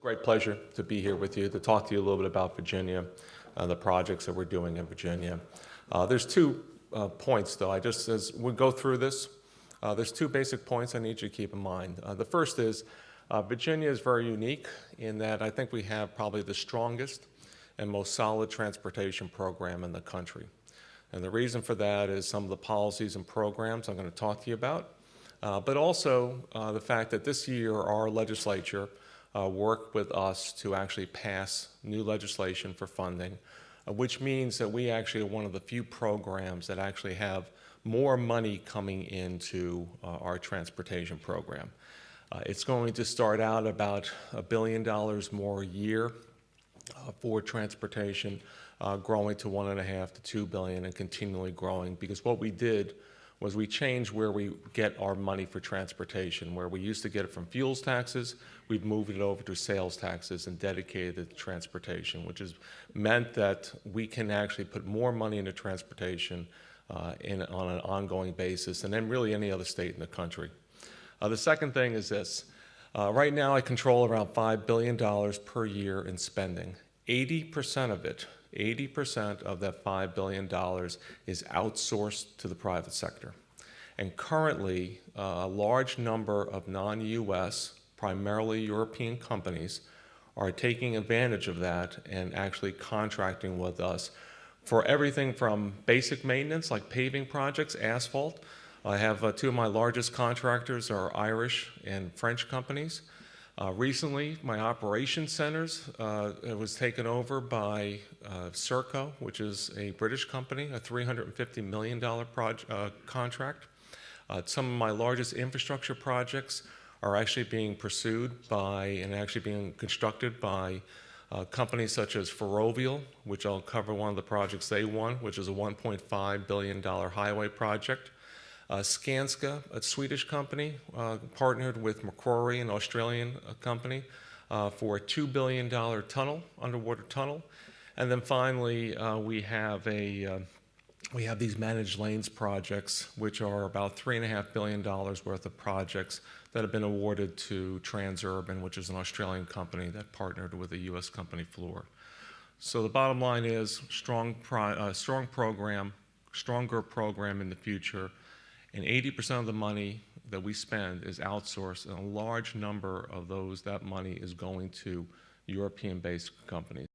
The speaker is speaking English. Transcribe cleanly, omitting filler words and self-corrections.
Great pleasure to be here with you, to talk to you a little bit about Virginia, the projects that we're doing in Virginia. There's two points, though. As we go through this, there's two basic points I need you to keep in mind. The first is Virginia is very unique in that I think we have probably the strongest and most solid transportation program in the country. And the reason for that is some of the policies and programs I'm going to talk to you about, but also the fact that this year our legislature worked with us to actually pass new legislation for funding, which means that we actually are one of the few programs that actually have more money coming into our transportation program. It's going to start out about $1 billion more a year for transportation, growing to $1.5 to $2 billion and continually growing, because what we did was we changed where we get our money for transportation. Where we used to get it from fuels taxes, we've moved it over to sales taxes and dedicated it to transportation, which has meant that we can actually put more money into transportation on an ongoing basis than really any other state in the country. The second thing is this. Right now I control around $5 billion per year in spending. 80% of it, 80% of that $5 billion is outsourced to the private sector. And currently, a large number of non-US, primarily European companies, are taking advantage of that and actually contracting with us for everything from basic maintenance, like paving projects, asphalt. I have two of my largest contractors are Irish and French companies. Recently, my operations centers it was taken over by Serco, which is a British company, a $350 million contract. Some of my largest infrastructure projects are actually being pursued by and actually being constructed by companies such as Ferrovial, which I'll cover one of the projects they won, which is a $1.5 billion highway project. Skanska, a Swedish company, partnered with Macquarie, an Australian company, for a $2 billion tunnel, underwater tunnel. And then finally, we have these managed lanes projects, which are about $3.5 billion worth of projects that have been awarded to Transurban, which is an Australian company that partnered with a US company, Fluor. So the bottom line is strong program, stronger program in the future. And 80% of the money that we spend is outsourced, and a large number of that money is going to European-based companies.